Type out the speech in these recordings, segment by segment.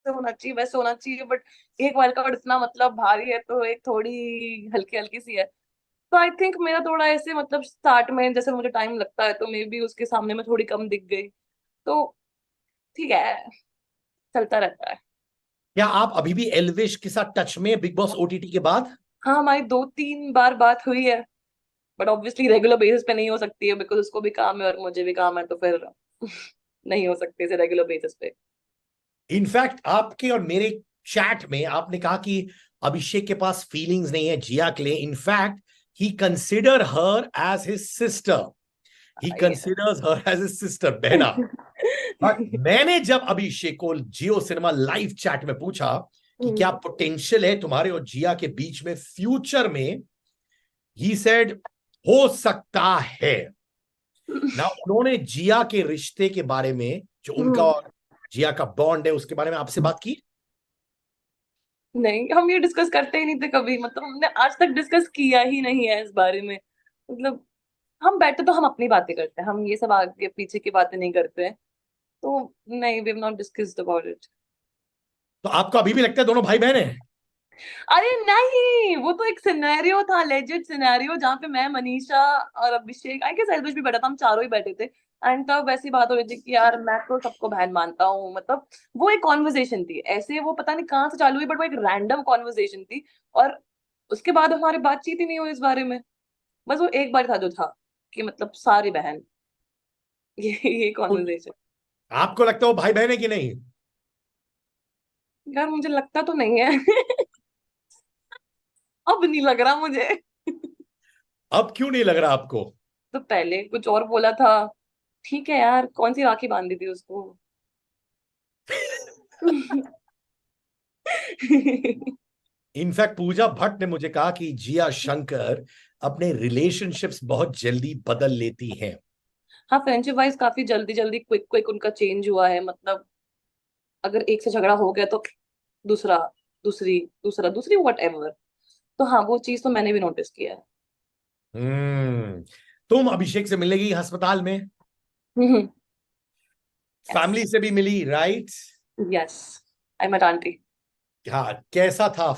होना चाहिए वैसे होना चाहिए, बट एक वर्कआउट इतना मतलब भारी है तो एक थोड़ी हल्की हल्की सी है। तो आई थिंक मेरा थोड़ा ऐसे मतलब स्टार्ट में जैसे मुझे टाइम लगता है तो मे बी उसके सामने में थोड़ी कम दिख गई। तो ठीक है, चलता रहता है। क्या आप अभी भी एल्विश के साथ टच में बिग बॉस ओटीटी के बाद? हाँ, हमारी 2-3 बार बात हुई है, बट ऑब्वियसली रेगुलर बेसिस पे नहीं हो सकती है बिकॉज उसको भी काम है और मुझे भी काम है, तो फिर नहीं हो सकते इसे रेगुलर बेसिस पे। इनफैक्ट आपके और मेरे चैट में आपने कहा कि अभिषेक के पास फीलिंग्स नहीं है जिया के लिए। In fact he consider her as his sister. He considers her as his sister, बहना। बट मैंने जब अभिषेक को जियो सिनेमा लाइव चैट में पूछा कि क्या पोटेंशियल है तुम्हारे और जिया के बीच में फ्यूचर में, ही सेड हो सकता है ना। उन्होंने जिया के रिश्ते के बारे में, जो उनका और जिया का बॉन्ड है, उसके बारे में आपसे बात की? नहीं, हम ये डिस्कस करते ही नहीं थे कभी, मतलब हमने आज तक डिस्कस किया ही नहीं है इस बारे में। मतलब हम बैठे तो हम अपनी बातें करते हैं, हम ये सब आगे पीछे की बातें नहीं करते हैं। तो नहीं, we have not discussed about it. तो आपको अभी भी लगता है दोनों भाई बहन है? अरे नहीं, वो तो एक सिनेरियो था, लेजिट सिनेरियो, जहाँ पे मैं, मनीषा और अभिषेक, आई गेस एल्विश भी बैठा था, हम चारों ही बैठे थे। एंड तब वैसी बात हो रही थी कि यार मैं तो सबको बहन मानता हूँ, मतलब वो एक कॉन्वर्जेशन थी ऐसे, वो पता नहीं कहाँ से चालू हुई, बट वो एक रैंडम कॉन्वर्जेशन थी। और उसके बाद हमारी बातचीत ही नहीं हुई इस बारे में। बस वो एक बार था जो था कि मतलब सारी बहन, ये तो कॉन्वर्जेशन। आपको लगता है वो भाई बहन है कि नहीं? यार मुझे लगता तो नहीं है। अब नहीं लग रहा मुझे। अब क्यों नहीं लग रहा आपको? तो पहले कुछ और बोला था। ठीक है यार, कौन सी राखी बांधी थी उसको। इनफैक्ट पूजा भट्ट ने मुझे कहा कि जिया शंकर अपने रिलेशनशिप्स बहुत जल्दी बदल लेती हैं। हाँ, फ्रेंडशिप वाइज काफी जल्दी जल्दी क्विक क्विक उनका चेंज हुआ है, मतलब अगर एक से झगड़ा हो गया तो दूसरा, दूसरी, दूसरा, दूसरी, वट एवर। तो हाँ, वो चीज तो मैंने भी नोटिस किया है। हम्म। तुम अभिषेक से मिलने गई अस्पताल में, यस। फैमिली से भी मिली, right? Yes, I met aunty. हाँ, कैसा था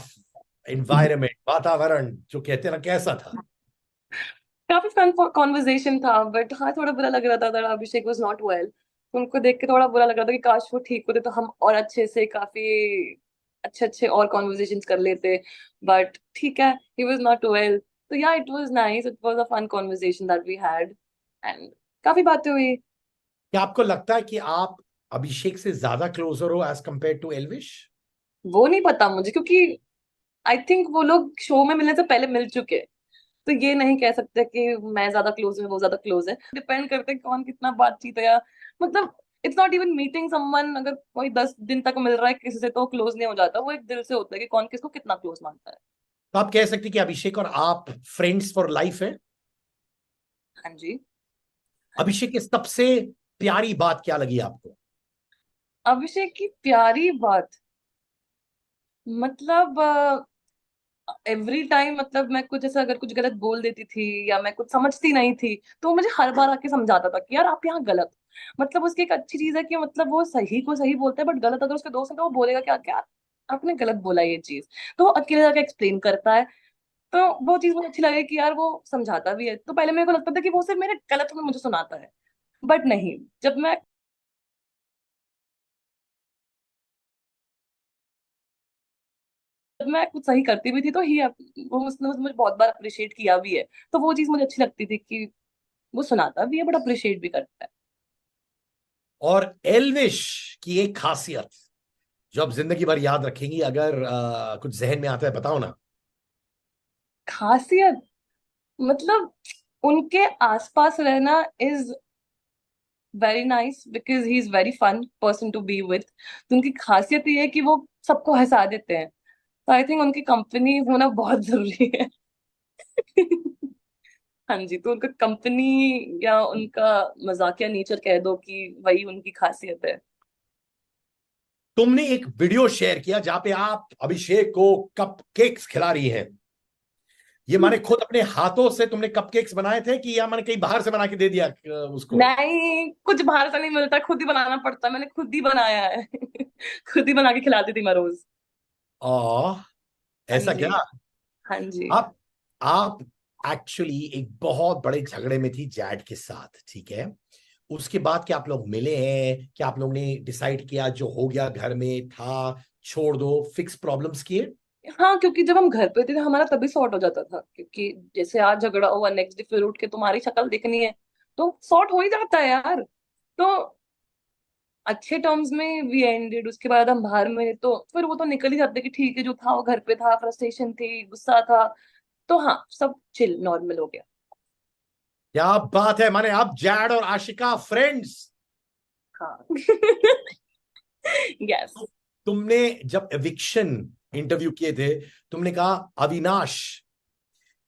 एनवायरमेंट, वातावरण जो कहते हैं ना, कैसा था? काफी फन कॉन्वर्जेशन था, बट हाँ थोड़ा बुरा लग रहा था, थोड़ा अभिषेक वाज नॉट वेल। उनको देख के थोड़ा बुरा लग रहा था कि काश वो ठीक होते तो हम और अच्छे से काफी अच्छे अच्छे और कॉन्वर्जेशंस कर लेते। बट ठीक है, ही वाज नॉट वेल। तो या it was nice, it was a fun conversation that we had. And काफी बातें हुई। क्या आपको लगता है कि आप अभिषेक से ज्यादा क्लोजर हो एज कंपेयर टू एल्विश? वो नहीं पता मुझे, क्योंकि आई थिंक वो लोग शो में मिलने से पहले मिल चुके हैं। तो ये नहीं कह सकते कि मैं ज्यादा क्लोज हूँ वो ज्यादा क्लोज है, डिपेंड करते हैं कौन कितना बातचीत है, या मतलब it's not even meeting someone, अगर कोई 10 दिन तक मिल रहा है किसी से तो क्लोज नहीं हो जाता, वो एक दिल से होता है कि कौन किसको कितना क्लोज मानता है। तो आप कह सकते हैं कि अभिषेक और आप फ्रेंड्स फॉर लाइफ है। हाँ जी। हाँ जी। अभिषेक की सबसे प्यारी बात क्या लगी आपको? अभिषेक की प्यारी बात, मतलब एवरी टाइम, मतलब मैं कुछ ऐसा अगर कुछ गलत बोल देती थी या मैं कुछ समझती नहीं थी तो वो मुझे हर बार आके समझाता था कि यार आप यहाँ गलत हो। मतलब उसकी एक अच्छी चीज है कि मतलब वो सही को सही बोलता है, बट गलत अगर उसके दोस्त है तो वो बोलेगा क्या क्या आपने गलत बोला ये चीज। तो वो अकेले जाके एक्सप्लेन करता है। तो वो चीज मुझे अच्छी लगी कि यार वो समझाता भी है। तो पहले मेरे को लगता था कि वो सिर्फ मेरे गलत में मुझे सुनाता है, बट नहीं, जब मैं कुछ सही करती भी थी तो ही वो उसने मुझे बहुत बार अप्रिशिएट किया भी है। तो वो चीज मुझे अच्छी लगती थी कि वो सुनाता भी है बट अप्रिशिएट भी करता है। और एल्विश की एक खासियत जो आप जिंदगी भर याद रखेंगी, अगर कुछ जहन में आता है बताओ ना। खासियत, मतलब उनके आसपास रहना is very nice because he is very fun person to be with. तो उनकी खासियत ये है कि वो सबको हंसा देते हैं। तो आई थिंक उनकी कंपनी होना बहुत जरूरी है। हाँ जी, तो उनका कंपनी या उनका मजाकिया नेचर कह दो कि वही उनकी खासियत है। तुमने एक वीडियो शेयर किया जहां पे आप अभिषेक को कपकेक्स खिला रही हैं। ये माने खुद अपने हाथों से तुमने कपकेक्स बनाए थे कि या माने कहीं बाहर से बना के दे दिया उसको? नहीं, कुछ बाहर से नहीं मिलता, खुद ही बनाना पड़ता, मैंने खुद ही बनाया है। खुद ही बना के खिलाती थी मैं रोज। आ, हाँ ऐसा जी। क्या? हाँ जी। आप आप एक्चुअली एक बहुत बड़े झगड़े में थी जैड के साथ, ठीक है? उसके बाद क्या आप लोग मिले हैं? क्या आप लोग ने डिसाइड किया जो हो गया घर में था छोड़ दो, फिक्स प्रॉब्लम्स किए? हाँ, क्योंकि जब हम घर पे थे तो हमारा तभी सॉर्ट हो जाता था, क्योंकि जैसे आज झगड़ा हुआ, नेक्स्ट डे फिर उठ के तुम्हारी शक्ल दिखनी है, तो सॉर्ट हो ही जाता है यार। तो अच्छे टर्म्स में वी एंडेड, उसके बाद हम बाहर में तो फिर वो तो निकल ही जाते कि ठीक है, जो था वो घर पे था, फ्रस्ट्रेशन थी, गुस्सा था, तो हाँ सब चिल नॉर्मल हो गया। क्या बात है, माने आप जैड और आशिका फ्रेंड्स? हाँ। यस। तुमने जब एविक्शन इंटरव्यू किए थे, तुमने कहा Avinash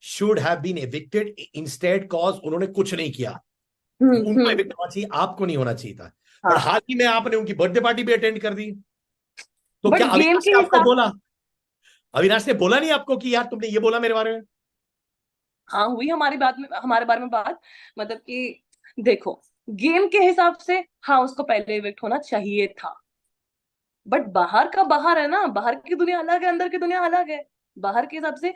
should have been evicted instead, cause उन्होंने कुछ नहीं किया, उनको हम्म। एविक्ट होना चाहिए, आपको नहीं होना चाहिए था। और हाँ, हाल ही में आपने उनकी बर्थडे पार्टी भी अटेंड कर दी, तो बट क्या गेम अविनाश के ने आपको हिसाब। बोला? अविनाश ने बोला नहीं आपको कि यार तुमने ये बोला मेरे बारे में? हाँ, हुई हमारी बात में, हमारे बारे में बात, मतलब कि देखो, गेम के हिसाब से हाँ उसको पहले इविक्ट होना चाहिए था, बट बाहर का बाहर है ना, बाहर की दुनिया अलग है, अंदर की दुनिया अलग है। बाहर के हिसाब से,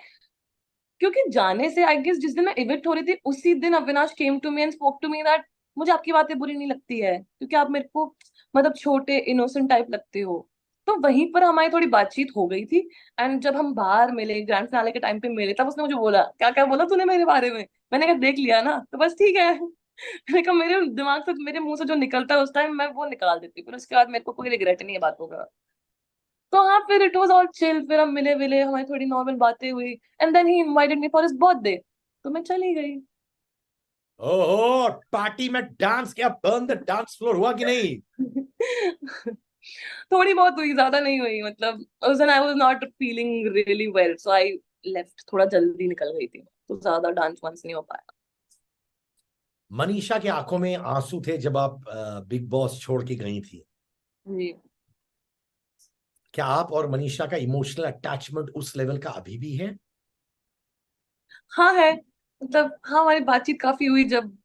क्योंकि जाने से आई गेस जिस दिन मैं इविक्ट हो रही थी उसी दिन Avinash came to me and spoke to me that मुझे आपकी बातें बुरी नहीं लगती है, क्योंकि आप मेरे को मतलब छोटे इनोसेंट टाइप लगते हो। तो वहीं पर हमारी थोड़ी बातचीत हो गई थी। एंड जब हम बाहर मिले, ग्रैंड फिनाले के टाइम पे मिले, तब उसने मुझे बोला, क्या क्या बोला तूने मेरे बारे में? मैंने कहा देख लिया ना, तो बस ठीक है। मैंने कहा मेरे दिमाग से, मेरे मुंह से जो निकलता है उस टाइम मैं वो निकाल देती हूँ, फिर उसके बाद मेरे को कोई रिग्रेट नहीं है बातों का। तो हाँ, फिर इट वाज ऑल चिल, फिर हम मिले विले, हमारी थोड़ी नॉर्मल बातें हुई, and then he invited me for his birthday, तो मैं चली गई। ओहो, पार्टी में डांस क्या, बर्न द डांस फ्लोर हुआ कि नहीं? थोड़ी बहुत हुई, ज्यादा नहीं हुई, मतलब उस दिन I was not feeling really well, so I left, थोड़ा जल्दी निकल गई थी, तो ज्यादा डांस वांस नहीं हो पाया। मनीषा की आंखों में आंसू थे जब आप बिग बॉस छोड़ के गई थी। जी। क्या आप और मनीषा का इमोशनल अटैचमेंट उस लेवल का अभी भी है? हाँ है, मतलब हाँ हमारी बातचीत काफी हुई, जब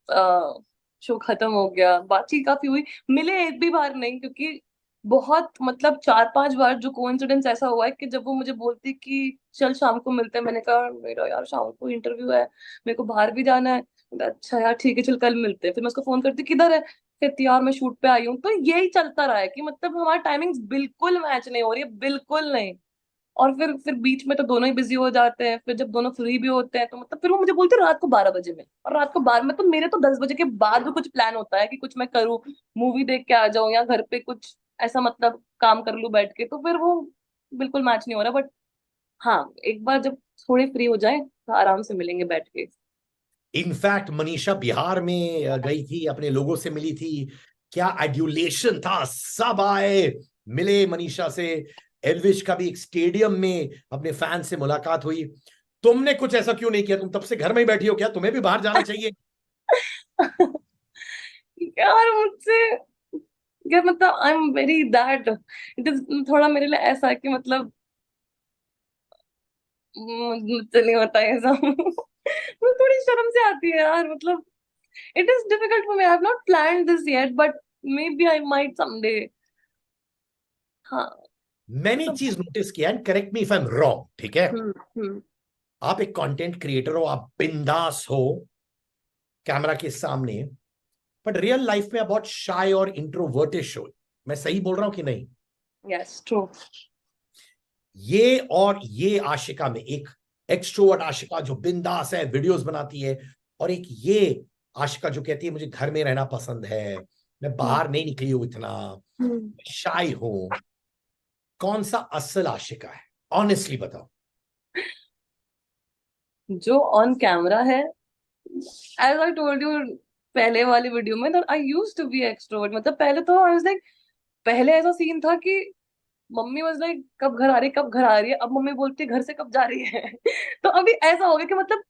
शो खत्म हो गया बातचीत काफी हुई। मिले एक भी बार नहीं, क्योंकि बहुत मतलब 4-5 बार जो कोइंसिडेंस ऐसा हुआ है कि जब वो मुझे बोलती कि चल शाम को मिलते हैं, मैंने कहा मेरा यार शाम को इंटरव्यू है, मेरे को बाहर भी जाना है। बोला, अच्छा यार ठीक है चल कल मिलते हैं। फिर मैं उसको फोन करती, किधर है? कहती यार मैं शूट पे आई हूँ। तो यही चलता रहा है कि मतलब हमारी टाइमिंग्स बिल्कुल मैच नहीं हो रही है, बिल्कुल नहीं। और फिर बीच में तो दोनों ही बिजी हो जाते हैं, फिर जब दोनों फ्री भी होते हैं तो मतलब फिर वो मुझे बोलते हैं रात को 12 बजे में, और रात को 12 में तो मेरे तो 10 बजे के बाद भी कुछ प्लान होता है कि कुछ मैं करूँ, मूवी देख के आ जाऊं या घर पे कुछ ऐसा मतलब काम कर लूं बैठ के, तो फिर वो बिल्कुल मैच नहीं हो रहा। बट हाँ, एक बार जब थोड़े फ्री हो जाए तो आराम से मिलेंगे बैठ के। इनफैक्ट मनीषा बिहार में गई थी, अपने लोगों से मिली थी, क्या एड्यूलेशन था, सब आए मिले मनीषा से। एलविश का भी एक स्टेडियम में अपने फैन से मुलाकात हुई। तुमने कुछ ऐसा क्यों नहीं किया? तुम तब से घर में ही बैठी हो, क्या तुम्हें भी बाहर जाना चाहिए? यार मुझसे, यार मतलब I am very that, it is थोड़ा मेरे लिए ऐसा है कि मतलब मुझसे नहीं होता है ऐसा। मुझे थोड़ी शर्म से आती है यार, मतलब it is difficult for me. I have not planned this yet, but maybe I might someday. हाँ। मैंने एक तो चीज नोटिस किया, and correct me if I am wrong, ठीक है? हम्म। आप एक कंटेंट क्रिएटर हो, आप बिंदास हो कैमरा के सामने, बट रियल लाइफ में आप बहुत शाय और इंट्रोवर्टिश हो। मैं सही बोल रहा हूं कि नहीं? Yes true. ये आशिका में एक एक्सट्रोवर्ट आशिका जो बिंदास है, वीडियोस बनाती है, और एक ये आशिका जो कहती है मुझे घर में रहना पसंद है, मैं बाहर नहीं निकली हूं इतना, शाय हूं। कौन सा असल आशिका है? ऑनेस्टली बताओ। जो ऑन कैमरा है, एज आई टोल्ड यू पहले वाली वीडियो में, that I used to be extrovert, मतलब पहले तो I was like, पहले ऐसा सीन था कि मम्मी वाज लाइक कब घर आ रही है, कब घर आ रही है, अब मम्मी बोलती है घर से कब जा रही है। तो अभी ऐसा हो गया कि मतलब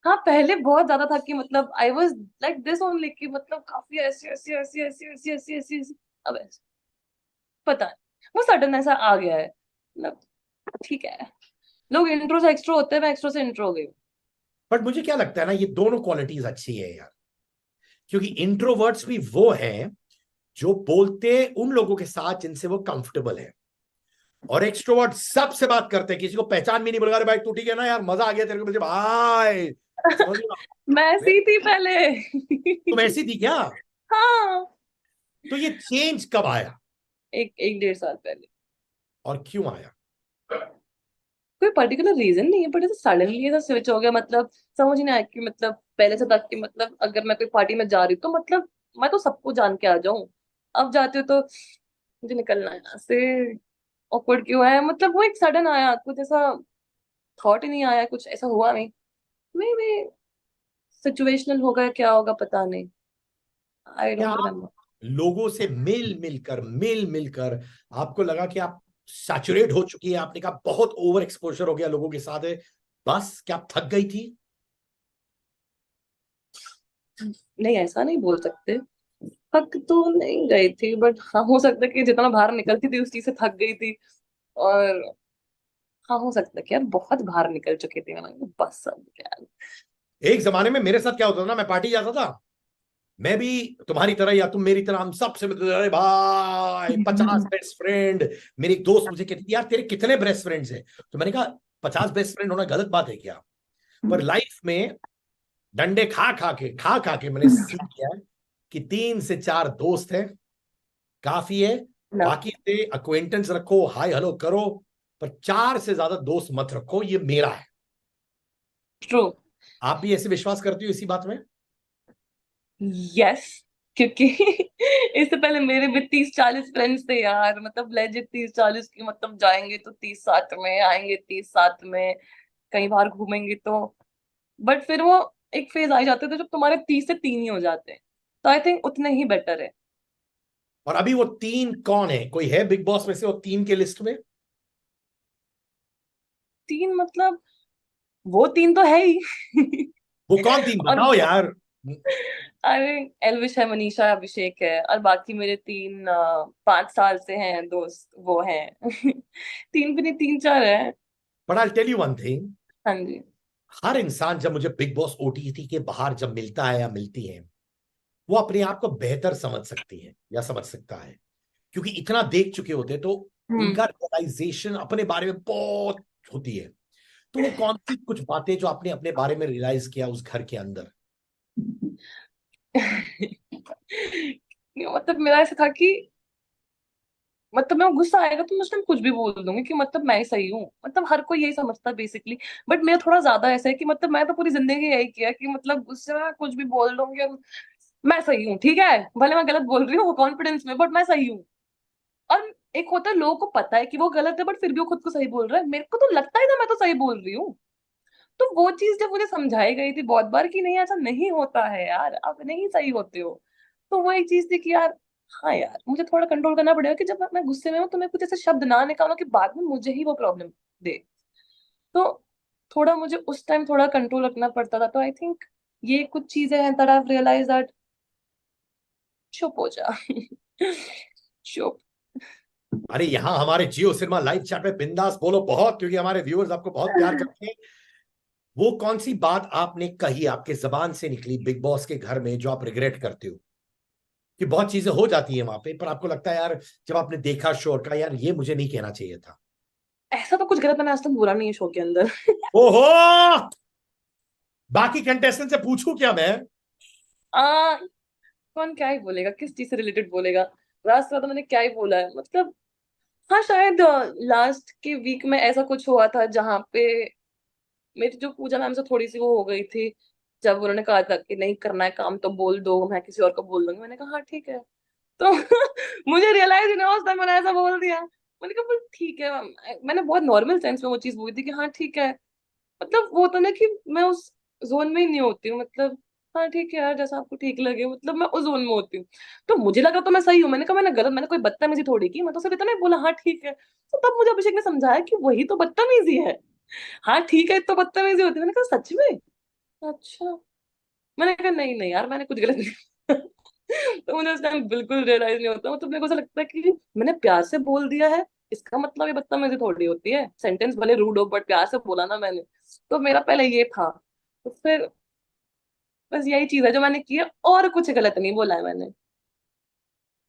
हाँ, पहले बहुत ज्यादा था कि मतलब I was like this only, कि मतलब काफी ऐसी ऐसी ऐसी ऐसी ऐसी ऐसी ऐसी ऐसी। अब ऐसे पता नहीं, वो सडन ऐसा आ गया है, मतलब ठीक है, लोग इंट्रो से एक्सट्रो होते हैं, मैं एक्सट्रो से इंट्रो हो गई हूँ। बट मुझे क्या लगता है ना, ये दोनों क्वालिटीज अच्छी है यार, क्योंकि इंट्रोवर्ट्स भी वो हैं जो बोलते उन लोगों के साथ जिनसे वो कंफर्टेबल है, और एक्सट्रोवर्ट सबसे बात करते हैं, किसी को पहचान भी नहीं, बोलेगा अरे भाई तू ठीक है ना यार, मजा आ गया तेरे को, मुझे भाई समझ रहे मैं हो? ऐसी थी पहले। तुम ऐसी थी क्या? हाँ। तो ये चेंज कब आया एक एक 1.5 साल पहले। और क्यों आया? कोई पर्टिकुलर रीजन नहीं है, बट ऐसे सडनली ऐसा स्विच हो गया, मतलब समझ नहीं आया कि मतलब पहले से तक कि मतलब अगर मैं कोई पार्टी में जा रही हूँ तो मतलब मैं तो सबको जान के आ जाऊं। अब जाती हूँ तो मुझे निकलना है यहाँ से, ऑकवर्ड क्यों है, मतलब वो एक सडन आया, कुछ ऐसा थॉट ही नहीं आया, कुछ ऐसा हुआ नहीं। मे बी सिचुएशनल होगा, क्या होगा पता नहीं, आई क्या डोंट आप रिमेम्बर। लोगों से मिल मिलकर आपको लगा कि आप सैचुरेट हो चुकी है, आपने कहा बहुत ओवर एक्सपोजर हो गया लोगों के साथ है, बस क्या आप थक गई थी? नहीं, ऐसा नहीं बोल सकते, थक तो नहीं गई थी, बट हाँ हो सकता है कि जितना बाहर निकलती थी उस चीज से थक गई थी। और हाँ हो सकता है कि यार बहुत बाहर निकल चुकी थी, मैंने कहा, बस अब यार। एक जमाने में मेरे साथ क्या होता था ना, मैं पार्टी जाता था, मैं भी तुम्हारी तरह या तुम मेरी तरह, हम सबसे मिलते थे, अरे भाई 50 बेस्ट फ्रेंड। मेरी एक दोस्त मुझे कहती थी यार तेरे कितने बेस्ट फ्रेंड्स हैं? तो मैंने कहा 50 बेस्ट फ्रेंड होना गलत बात है क्या? पर लाइफ में डंडे खा खा के मैंने सीख लिया है कि 3 से 4 दोस्त हैं, काफी है। ना। बाकी से अक्वेंटेंस रखो, हाय हेलो करो, पर 4 से ज्यादा दोस्त मत रखो, ये मेरा है। ट्रू। आप भी ऐसे विश्वास करती हो इसी बात में? यस। क्योंकि इससे पहले मेरे भी 30-40 फ्रेंड्स थे यार, मतलब लेजिट 30-40 की, मतलब जाएंगे तो 30 साथ में, आएंगे 30 साथ में, कई बार घूमेंगे तो। बट फिर वो एक फेज आ जाते थे जब तुम्हारे 30 से 3 ही हो जाते हैं, तो आई थिंक उतने ही बेटर है। और अभी वो 3 कौन है? कोई है बिग बॉस में से वो 3 के लिस्ट में? 3 मतलब वो 3 तो है ही। वो कौन 3 और बताओ यार। अरे एलविश है, मनीषा, अभिषेक है, और बाकी मेरे 3 5 साल से हैं दोस्त, वो हैं। 3 भी नहीं, 3-4 है। But I tell you one thing, हाँ जी। हर इंसान जब मुझे बिग बॉस ओटीटी के बाहर जब मिलता है या मिलती है, वो अपने आप को बेहतर समझ सकती है या समझ सकता है, क्योंकि इतना देख चुके होते हैं, तो हम्म। उनका रियलाइजेशन अपने बारे में बहुत होती है। तो वो कौन सी कुछ बातें जो आपने अपने बारे में रियलाइज किया उस घर के अंदर? मतलब मेरा ऐसा था कि मतलब मैं गुस्सा आएगा तो मैं उस टाइम कुछ भी बोल दूंगी कि मतलब मैं ही सही हूँ, मतलब हर कोई यही समझता है बेसिकली। बट मेरा थोड़ा ज्यादा ऐसा है कि मतलब मैं तो पूरी जिंदगी यही किया कि मतलब गुस्से में कुछ भी बोल दूंगी और मैं सही हूँ, ठीक है, भले मैं गलत बोल रही हूँ वो कॉन्फिडेंस में, बट मैं सही हूँ। और एक होता है लोगों को पता है कि वो गलत है बट फिर भी वो खुद को सही बोल रहा है, मेरे को तो लगता है ना मैं तो सही बोल रही हूँ। तो वो चीज जब मुझे समझाई गई थी बहुत बार कि नहीं ऐसा नहीं होता है यार, आप नहीं सही होते हो, तो वो एक चीज थी कि यार हाँ यार मुझे थोड़ा कंट्रोल करना पड़ेगा कि जब मैं गुस्से में हूँ तो मैं कुछ ऐसे शब्द ना निकालूं कि बाद में मुझे ही वो प्रॉब्लम दे। तो थोड़ा मुझे उस टाइम थोड़ा कंट्रोल रखना पड़ता था, तो आई थिंक ये कुछ चीजें हैं दैट आई रियलाइज दैट चुप हो जा। चुप। अरे यहाँ हमारे जियो सिनेमा लाइव चैट में बिंदास बोलो बहुत, क्योंकि हमारे व्यूअर्स आपको बहुत प्यार करते हैं। वो कौन सी बात आपने कही, आपके जबान से निकली बिग बॉस के घर में, जो आप रिग्रेट करते हो? कि बहुत चीजें हो जाती है वहां पे, पर आपको लगता है यार जब आपने देखा शो और कहा यार ये मुझे नहीं कहना चाहिए था? ऐसा तो कुछ गलत मैंने आज तक बोला नहीं है शो के अंदर। ओहो, बाकी कंटेस्टेंट से पूछूं क्या मैं? आ कौन क्या ही बोलेगा, किस चीज से रिलेटेड बोलेगा, रात से तो मैंने क्या ही बोला है मतलब। हाँ शायद लास्ट के वीक में ऐसा कुछ हुआ था जहाँ पे मेरी जो पूजा मैम से थोड़ी सी वो हो गई थी, जब उन्होंने कहा था कि नहीं करना है काम तो बोल दो, मैं किसी और को बोल दूंगी, मैंने कहा हाँ ठीक है। तो मुझे रियलाइज ही नहीं हुआ उस टाइम मैंने ऐसा बोल दिया। मैंने कहा बोल ठीक है मैंने बहुत नॉर्मल सेंस में वो चीज बोली थी कि हाँ ठीक है। मतलब वो होता ना कि मैं उस जोन में ही नहीं होती हूँ, मतलब हाँ ठीक है यार जैसा आपको ठीक लगे, मतलब मैं उस जोन में होती हूँ। तो मुझे लगा तो मैं सही हूँ, मैंने कहा मैंने गलत, मैंने कोई बदतमीजी थोड़ी की, मैं तो सिर्फ इतना ही बोला हाँ ठीक है। तो तब मुझे अभिषेक ने समझाया कि वही तो बदतमीजी है। हाँ ठीक है तो बदतमीजी होती है, मैंने कहा सच में? अच्छा। मैंने कहा नहीं नहीं यार मैंने कुछ गलत नहीं। तो मुझे उस टाइम बिल्कुल रियलाइज नहीं होता, मतलब मेरे को ऐसा लगता है कि मैंने प्यार से बोल दिया है, इसका मतलब ये बदतमीजी थोड़ी होती है, सेंटेंस भले रूड हो बट प्यार से बोला ना मैंने। तो मेरा पहले ये था। तो फिर बस यही चीज है जो मैंने की है, और कुछ गलत नहीं बोला है मैंने।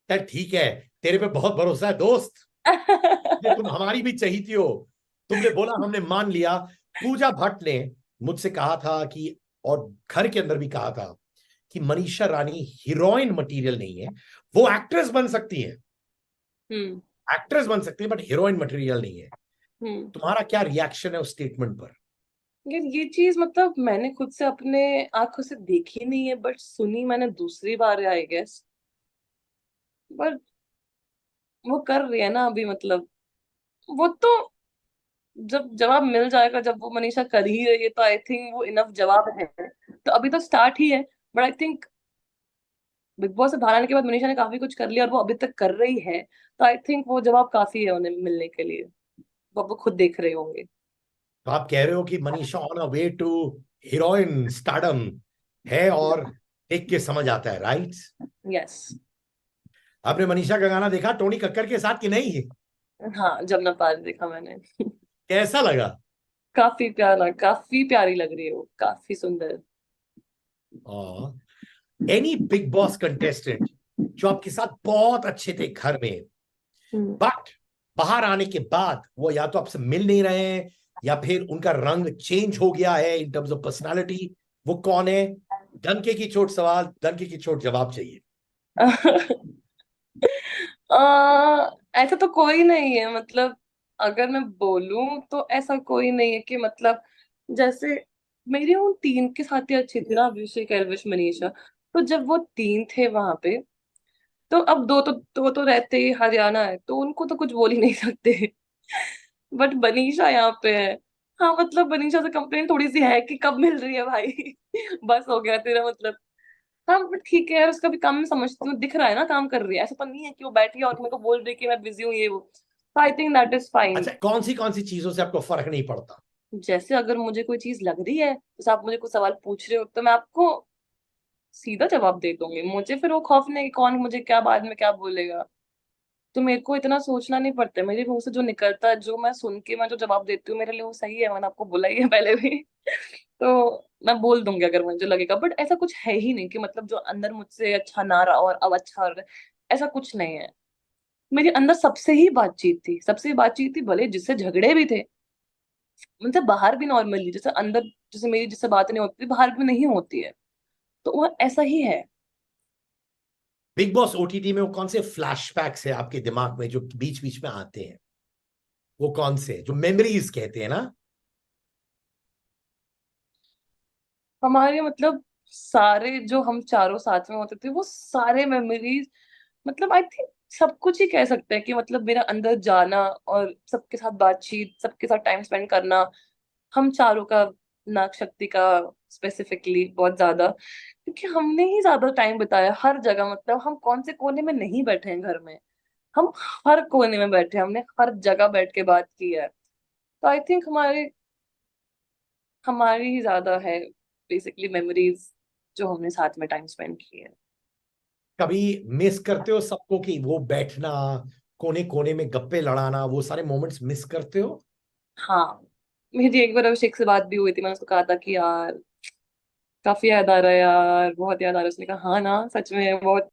यार ठीक है, तेरे पे बहुत भरोसा है दोस्त, ये तुम हमारी भी चहीती हो। तुमने बोला, हमने मान लिया। पूजा भट्ट ने मुझसे कहा था कि, और घर के अंदर भी कहा था कि मनीषा रानी हीरोइन मटेरियल नहीं है। वो एक्ट्रेस बन सकती है, हम्म। एक्ट्रेस बन सकती है, बट हीरोइन मटेरियल नहीं है। हम्म। तुम्हारा क्या रिएक्शन है उस स्टेटमेंट पर? यार ये चीज मतलब मैंने खुद से अपने आंखों से देखी नहीं है, बट सुनी मैंने दूसरी बार है आई गेस। बट वो कर रही है ना अभी, मतलब वो तो जब जवाब मिल जाएगा, जब वो मनीषा कर ही रही है तो आई थिंक वो इनफ जवाब है। तो अभी तो स्टार्ट ही है, but I think big boss से बाहर आने के बाद मनीषा ने काफी कुछ कर लिया और वो अभी तक कर रही है। तो आई थिंक वो जवाब काफी है उन्हें मिलने के लिए। वो खुद देख रहे होंगे। तो आप कह रहे हो कि Manisha on a way to heroine stardom है, और देख के समझ आता है, राइट? यस। आपने मनीषा का गाना देखा टोनी कक्कर के साथ कि नहीं? हाँ, जब न पार देखा मैंने। कैसा लगा? काफी प्यारा, काफी प्यारी लग रही है वो, काफी सुंदर। एनी बिग बॉस कंटेस्टेंट जो आपके साथ बहुत अच्छे थे घर में, हम्म। बट बाहर आने के बाद वो या तो आपसे मिल नहीं रहे हैं, या फिर उनका रंग चेंज हो गया है इन टर्म्स ऑफ पर्सनालिटी, वो कौन है? डंके की चोट सवाल, डंके की चोट जवाब चाहिए। ऐसा तो कोई नहीं है, मतलब अगर मैं बोलूं तो ऐसा कोई नहीं है कि मतलब जैसे मेरी उन तीन के साथ ही अच्छी थी ना, अभिषेक, एल्विश, मनीषा। तो जब वो तीन थे वहां पे, तो अब दो तो रहते ही हरियाणा है, तो उनको तो कुछ बोल ही नहीं सकते। बट बनीशा यहाँ पे है। हाँ मतलब बनीशा से कंप्लेन थोड़ी सी है कि कब मिल रही है भाई। बस हो गया तेरा मतलब। हाँ बट ठीक है यार, उसका भी काम मैं समझती हूँ, दिख रहा है ना काम कर रही है, ऐसा तो नहीं है कि वो बैठी है और मेरे को बोल रही है कि मैं बिजी हूँ ये वो। तो I think that is fine. अच्छा, कौन सी चीजों से आपको फर्क नहीं पड़ता? जैसे अगर मुझे कोई चीज लग रही है, जैसे आप मुझे कुछ सवाल पूछ रहे हो, तो मैं आपको सीधा जवाब दे दूंगी। मुझे फिर वो खौफ नहीं है कि कौन मुझे क्या बाद में क्या बोलेगा। तो मेरे को इतना सोचना नहीं पड़ता है। मेरे मुंह से जो निकलता है, जो मैं सुन के मैं जो जवाब देती हूँ, मेरे लिए वो सही है। मैंने आपको बोला ही है पहले भी। तो मैं बोल दूंगी अगर मुझे लगेगा, बट ऐसा कुछ है ही नहीं कि मतलब जो अंदर मुझसे अच्छा ना रहा और अब अच्छा हो रहा है, ऐसा कुछ नहीं है। मेरे अंदर सबसे ही बातचीत थी, सबसे ही बातचीत थी, भले जिससे झगड़े भी थे उनसे बाहर भी नॉर्मली, जैसे अंदर जैसे मेरी जिससे बात नहीं होती बाहर भी नहीं होती है। तो वो ऐसा ही है। बिग बॉस ओटीटी में वो कौन से फ्लैशबैक्स है आपके दिमाग में जो बीच बीच में आते हैं? वो कौन से जो मेमोरीज कहते हैं ना? हमारे मतलब सारे जो हम चारों साथ में होते थे वो सारे मेमोरीज, मतलब आई थिंक सब कुछ ही कह सकते हैं कि मतलब मेरा अंदर जाना और सबके साथ बातचीत, सबके साथ टाइम स्पेंड करना, हम चारों का, नाग शक्ति का स्पेसिफिकली बहुत ज्यादा, क्योंकि हमने ही ज्यादा टाइम बिताया हर जगह। मतलब हम कौन से कोने में नहीं बैठे हैं घर में, हम हर कोने में बैठे हैं, हमने हर जगह बैठ के बात की है। तो आई थिंक हमारी ही ज्यादा है बेसिकली मेमोरीज, जो हमने साथ में टाइम स्पेंड किए है। कभी मिस करते हो सबको कि वो बैठना, कोने कोने में गप्पे लड़ाना, वो सारे मोमेंट्स मिस करते हो? हाँ, मेरी एक बार अभिषेक से बात भी हुई थी, मैंने उसको कहा था कि यार काफी याद आ रहा है यार, बहुत याद आ रहा है। उसने कहा हाँ ना, सच में बहुत